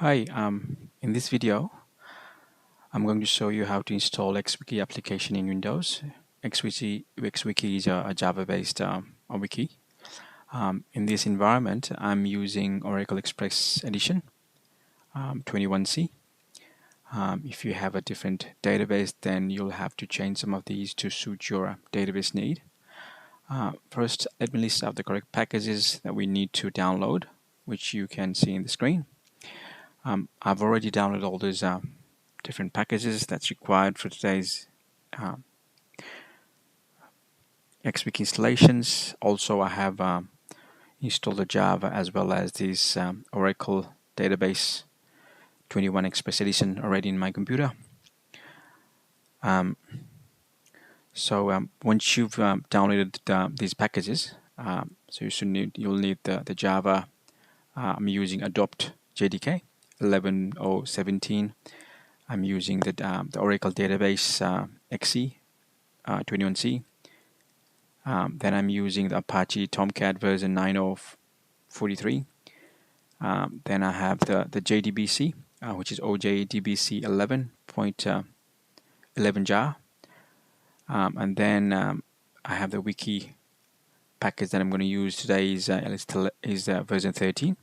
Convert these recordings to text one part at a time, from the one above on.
Hi, in this video, I'm going to show you how to install XWiki application in Windows. XWiki is a Java-based a wiki. In this environment, I'm using Oracle Express Edition 21C. If you have a different database, then you'll have to change some of these to suit your database need. First, let me list out the correct packages that we need to download, which you can see in the screen. I've already downloaded all those different packages that's required for today's XWiki installations. Also, I have installed the Java as well as this Oracle database 21 Express Edition already in my computer. Once you've downloaded these packages, so you'll need the Java. I'm using Adopt JDK 11.0.17. I'm using the Oracle database XE 21C. Then I'm using the Apache Tomcat version 9.0.43. Then I have the JDBC, which is OJDBC 11.11 jar. And then I have the wiki package that I'm going to use today is version 13.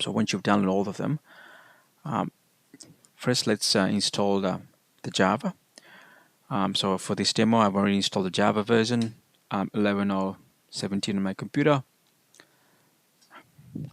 So once you've downloaded all of them, first let's install the Java. So for this demo, I've already installed the Java version 11.0.17 on my computer.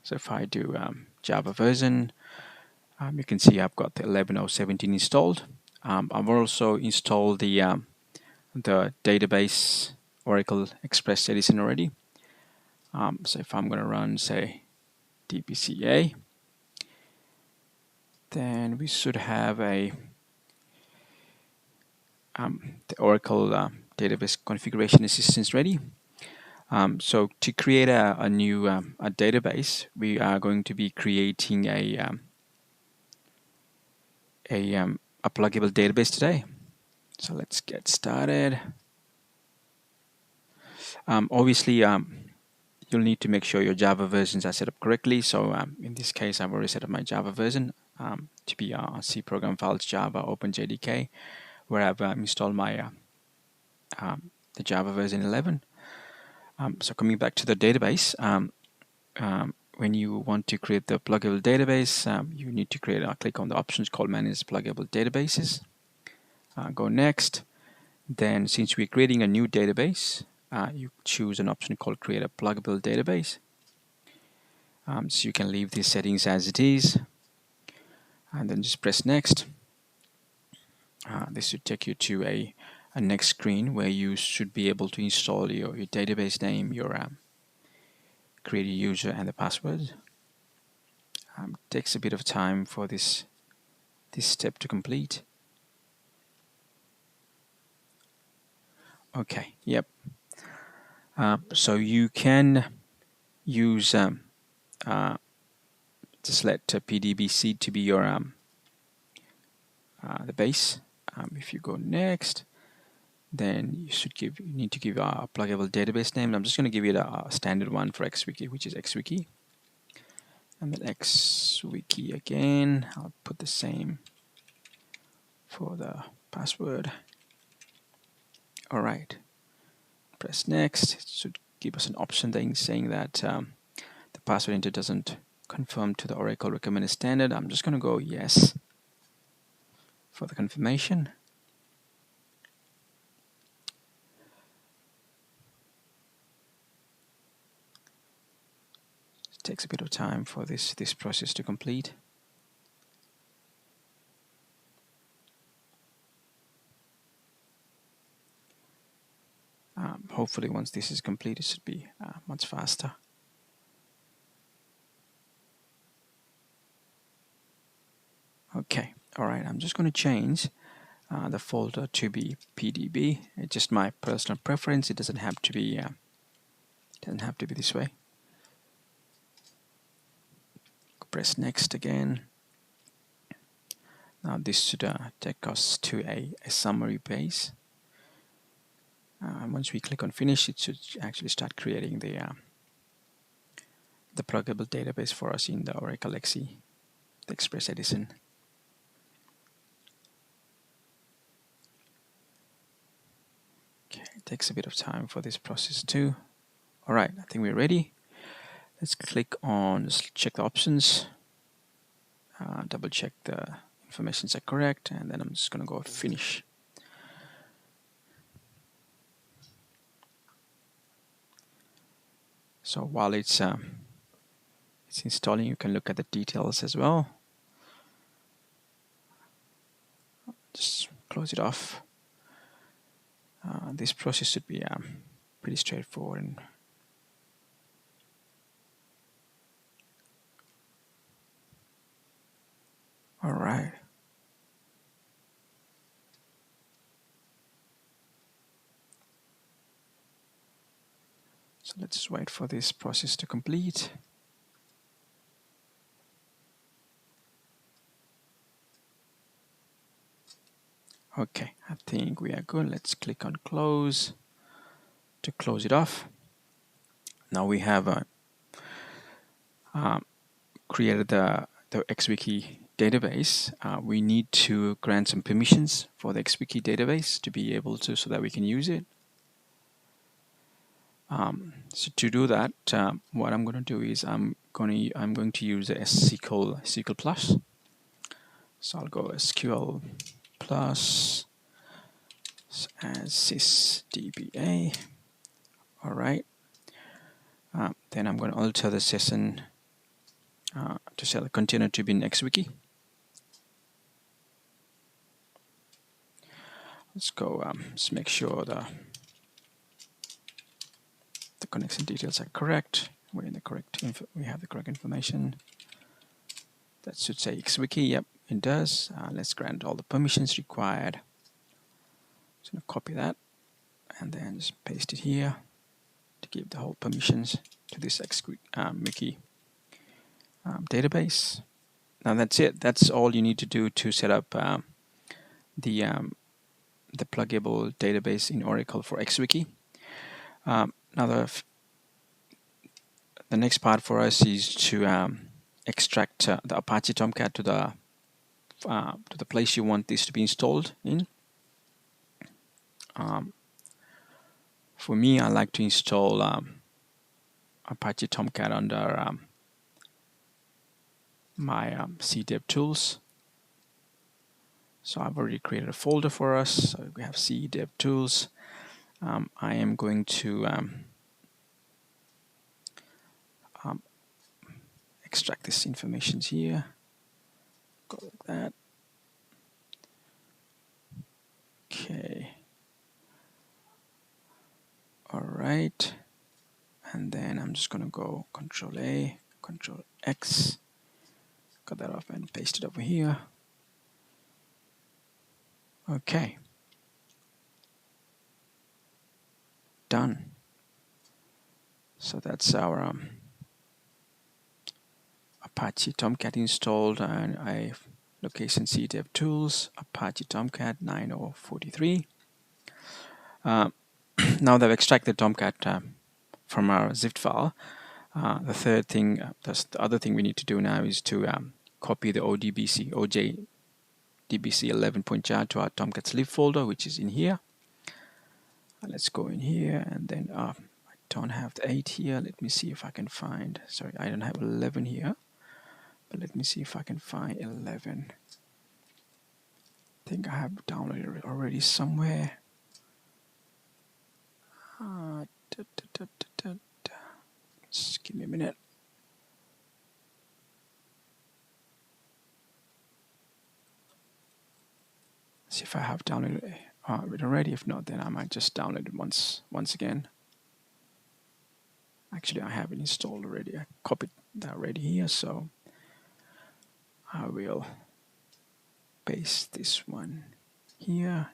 So if I do Java version, you can see I've got the 11.0.17 installed. I've also installed the database Oracle Express Edition already. So if I'm going to run, say, dbca, then we should have the Oracle database configuration assistance ready. So to create a new a database, we are going to be creating a pluggable database today. So let's get started. Obviously, you'll need to make sure your Java versions are set up correctly. So in this case, I've already set up my Java version to be C program files Java OpenJDK, where I've installed my the Java version 11. So coming back to the database, when you want to create the pluggable database, you need to click on the options called Manage Pluggable Databases. Go next. Then, since we're creating a new database, you choose an option called Create a Pluggable Database. So you can leave these settings as it is, and then just press Next. This should take you to a next screen where you should be able to install your database name, your create a user, and the password. Takes a bit of time for this step to complete. Okay, yep. So you can use just let PDBC to be your the base. If you go next, then you need to give a pluggable database name. I'm just going to give you a standard one for XWiki, which is XWiki. And then XWiki again. I'll put the same for the password. All right. Press next. It should give us an option then saying that the password enter doesn't conform to the Oracle recommended standard. I'm just going to go yes for the confirmation. It takes a bit of time for this process to complete. Hopefully once this is complete, it should be much faster. Okay, all right, I'm just going to change the folder to be PDB. It's just my personal preference. It doesn't have to be this way. Press next again. Now this should take us to a summary page. Once we click on finish, it should actually start creating the pluggable database for us in the Oracle XE. the Express Edison. Okay, it takes a bit of time for this process too. All right, I think we're ready. Let's click on check the options, double check the informations are correct, and then I'm just going to go finish. So while it's installing, you can look at the details as well. Just close it off. This process should be pretty straightforward. And all right. So let's just wait for this process to complete. Okay, I think we are good. Let's click on close to close it off. Now we have created the XWiki database. We need to grant some permissions for the XWiki database to be able to, so that we can use it. So to do that, what I'm going to do is I'm going to use a SQL plus. So I'll go SQL plus as sysdba. All right. Then I'm going to alter the session to set the container to be in XWiki. Let's go. Let's make sure the connection details are correct. We're in the correct. We have the correct information. That should say XWiki. Yep, it does. Let's grant all the permissions required. Just going to copy that and then just paste it here to give the whole permissions to this XWiki database. Now that's it. That's all you need to do to set up the pluggable database in Oracle for XWiki. Now the next part for us is to extract the Apache Tomcat to the place you want this to be installed in. For me, I like to install Apache Tomcat under my C dev tools. So I've already created a folder for us. So we have C dev tools. I am going to extract this information here. Go like that. Okay. All right. And then I'm just going to go Control A, Control X, cut that off and paste it over here. Okay. Done. So that's our Apache Tomcat installed, and I location C dev tools, Apache Tomcat 9043. Now that I've extracted Tomcat from our zip file, the third thing, the other thing we need to do now is to copy the OJDBC 11.jar to our Tomcat lib folder, which is in here. Let's go in here, and then I don't have the 8 here. Let me see if I can find. Sorry, I don't have 11 here, but let me see if I can find 11. I think I have downloaded it already somewhere. Just give me a minute. See if I have downloaded it already. If not, then I might just download it once again. Actually, I have it installed already. I copied that already here, so I will paste this one here.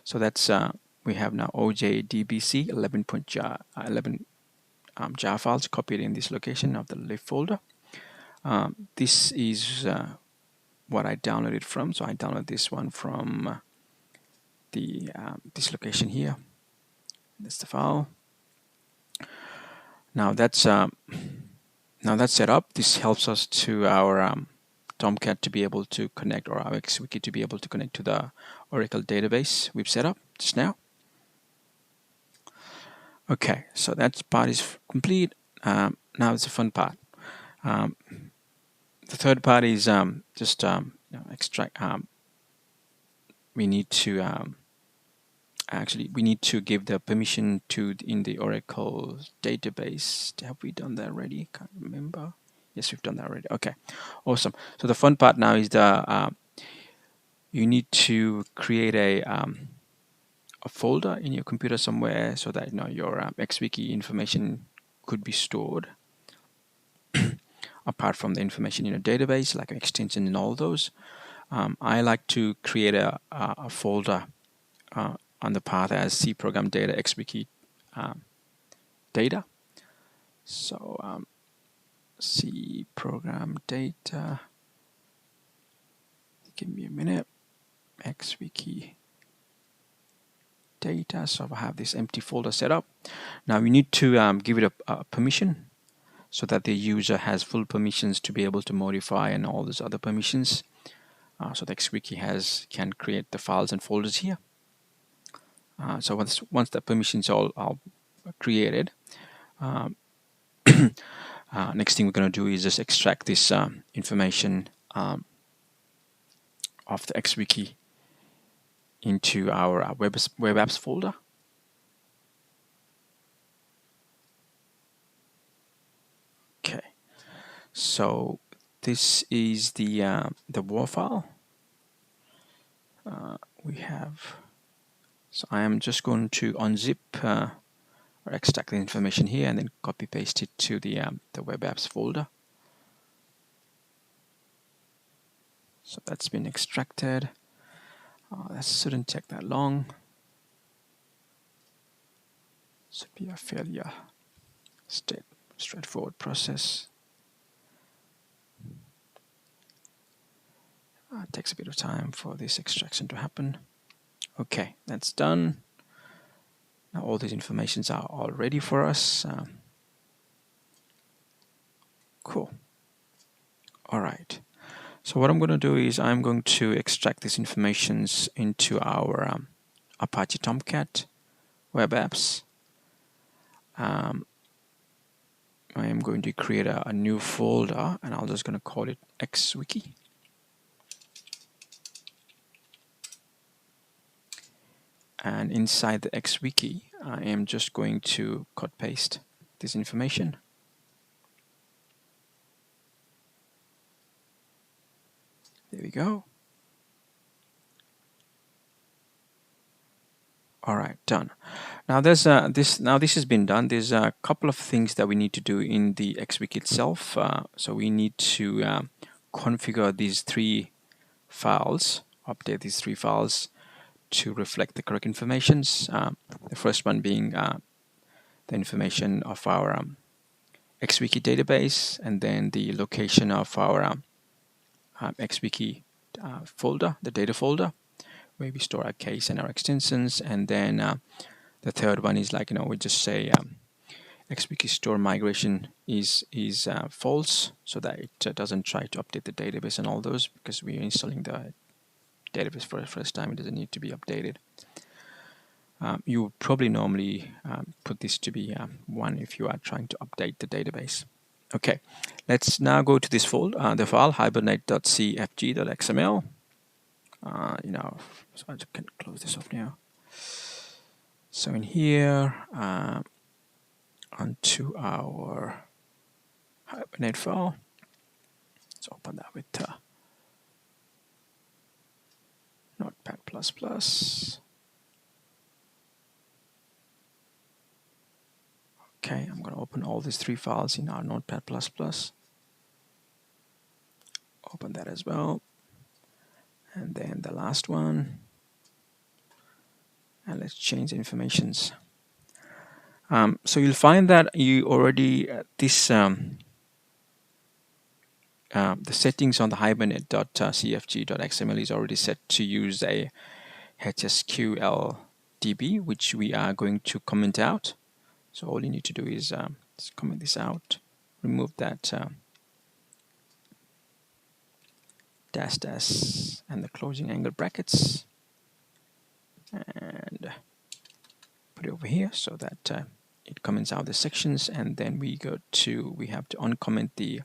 So that's we have now OJDBC 11 jar files copied in this location of the lib folder. This is what I downloaded from. So I downloaded this one from this location here. That's the file. Now that's set up. This helps us to our Tomcat to be able to connect, or our XWiki to be able to connect to the Oracle database we've set up just now. Okay, so that part is complete. Now it's the fun part. The third part is just extract. We need to actually we need to give the permission to in the Oracle database. Have we done that already? Can't remember. Yes, we've done that already. Okay, awesome. So the fun part now is the you need to create a folder in your computer somewhere so that your XWiki information could be stored. Apart from the information in a database, like an extension and all those, I like to create a folder on the path as C program data XWiki data. So C program data. Give me a minute. XWiki data. So I have this empty folder set up. Now we need to give it a permission so that the user has full permissions to be able to modify and all those other permissions. So the XWiki can create the files and folders here. So once the permissions all created, next thing we're going to do is just extract this information of the XWiki into our web apps folder. Okay, so this is the WAR file we have. So I am just going to unzip or extract the information here and then copy paste it to the web apps folder. So that's been extracted. That shouldn't take that long. Should be a fairly straightforward process. It takes a bit of time for this extraction to happen. Okay, that's done. Now all these informations are all ready for us. Cool. All right. So what I'm going to do is I'm going to extract these informations into our Apache Tomcat web apps. I am going to create a new folder, and I'm just going to call it XWiki. And inside the XWiki, I am just going to cut paste this information. There we go. All right, done. Now there's this has been done. There's a couple of things that we need to do in the XWiki itself. So we need to configure these three files, update these three files to reflect the correct informations. The first one being the information of our XWiki database, and then the location of our XWiki folder, the data folder, where we store our case and our extensions. And then the third one is we just say XWiki store migration is false, so that it doesn't try to update the database and all those, because we're installing the database for the first time. It doesn't need to be updated. You would probably normally put this to be 1 if you are trying to update the database. Okay, let's now go to this folder, the file hibernate.cfg.xml. So I can close this off now. So in here, onto our Hibernate file. Let's open that with Notepad++. Okay, I'm going to open all these three files in our Notepad++. Open that as well. And then the last one. And let's change the informations. So you'll find that you already, the settings on the hibernate.cfg.xml is already set to use a HSQLDB, which we are going to comment out. So all you need to do is just comment this out, remove that dash dash and the closing angle brackets, and put it over here so that it comments out the sections. And then we have to uncomment the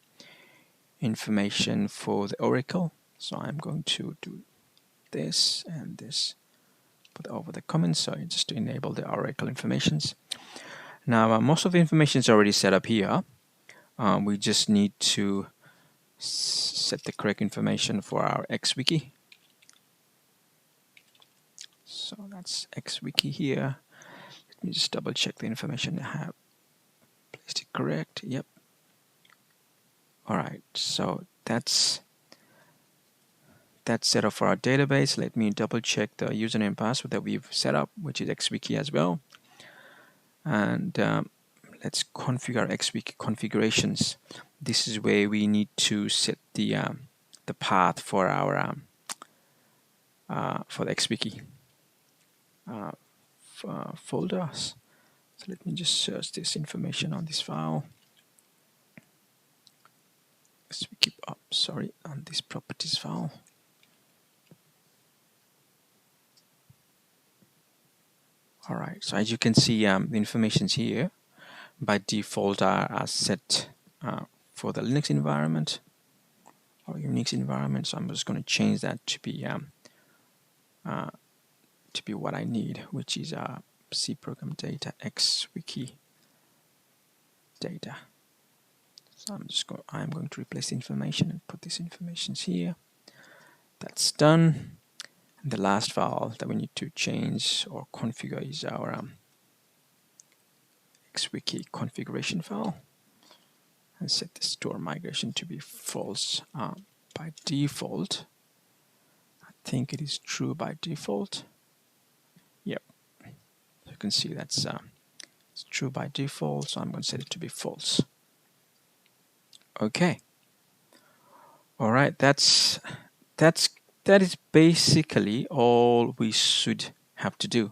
information for the oracle. So I'm going to do this and this, put over the comments, so just to enable the oracle informations. Now most of the information is already set up here. We just need to set the correct information for our XWiki. So that's XWiki here. Let me just double check the information I have placed it correct. Yep. Alright, so that's set up for our database. Let me double check the username and password that we've set up, which is XWiki as well. And let's configure XWiki configurations. This is where we need to set the path for our for the XWiki folders. So let me just search this information on this file. XWiki, sorry, on this properties file. Alright, so as you can see, the information's here. By default are set for the Linux environment or Unix environment. So I'm just going to change that to be what I need, which is C program data XWiki data. So I'm going to replace the information and put this information here. That's done. And the last file that we need to change or configure is our XWiki configuration file, and set the store migration to be false. By default, I think it is true by default. Yep, you can see that's it's true by default, so I'm going to set it to be false. Okay. All right, that is basically all we should have to do.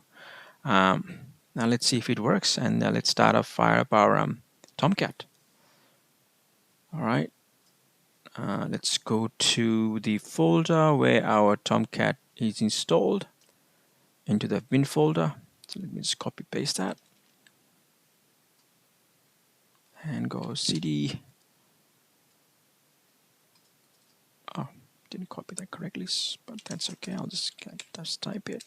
Now let's see if it works, and let's fire up our Tomcat. All right, let's go to the folder where our Tomcat is installed, into the bin folder. So let me just copy paste that and go cd. Oh, didn't copy that correctly, but that's okay. I'll just type it.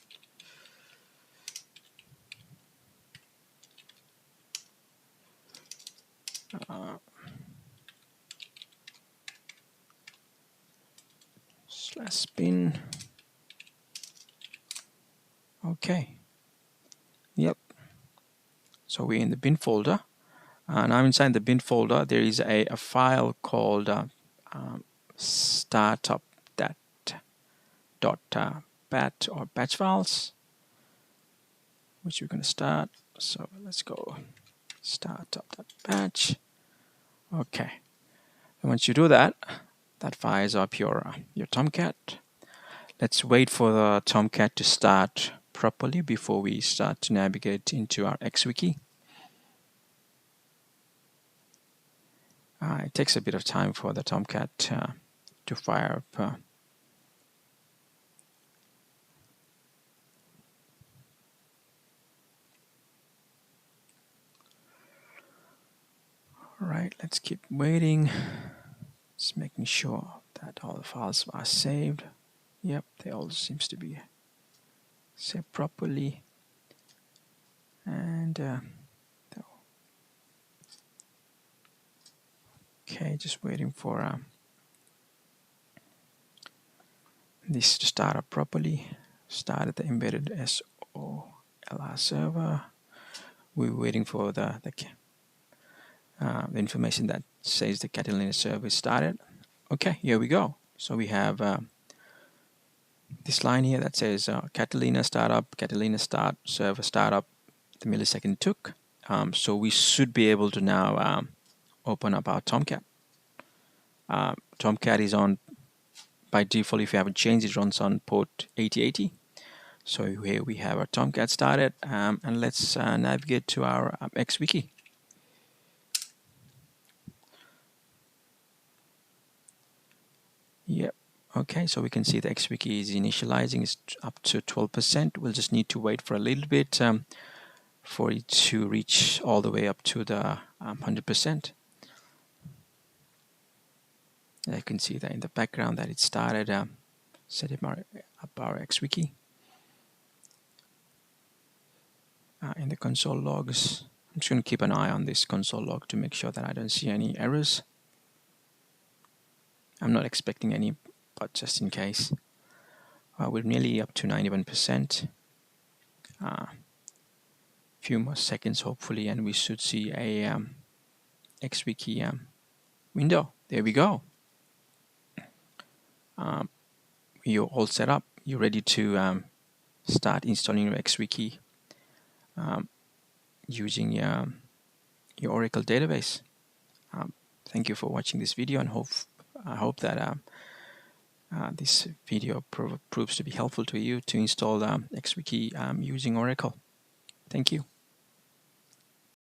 / bin. Okay. Yep. So we're in the bin folder. Now inside the bin folder, there is a file called startup.bat or batch files, which we're going to start. So let's go startup.batch. Okay. And once you do that, that fires up your Tomcat. Let's wait for the Tomcat to start properly before we start to navigate into our XWiki. It takes a bit of time for the Tomcat to fire up. Alright, let's keep waiting. Just making sure that all the files are saved. Yep, they all seems to be saved properly. And okay, just waiting for this to start up properly. Started the embedded SOLR server. We're waiting for the information that says the Catalina server is started. Okay, here we go. So we have this line here that says Catalina startup, Catalina start, server startup. The millisecond took. So we should be able to now open up our Tomcat. Tomcat is on, by default, if you haven't changed, it runs on port 8080. So here we have our Tomcat started, and let's navigate to our XWiki. Yep, Okay, so we can see the XWiki is initializing. It's up to 12%. We'll just need to wait for a little bit for it to reach all the way up to the 100%. You can see that in the background that it started setting up our XWiki. In the console logs, I'm just going to keep an eye on this console log to make sure that I don't see any errors. I'm not expecting any, but just in case. We're nearly up to 91%. Few more seconds hopefully, and we should see a XWiki window. There we go. You're all set up. You're ready to start installing your XWiki using your Oracle database. Thank you for watching this video, and I hope that this video proves to be helpful to you to install XWiki using Oracle. Thank you.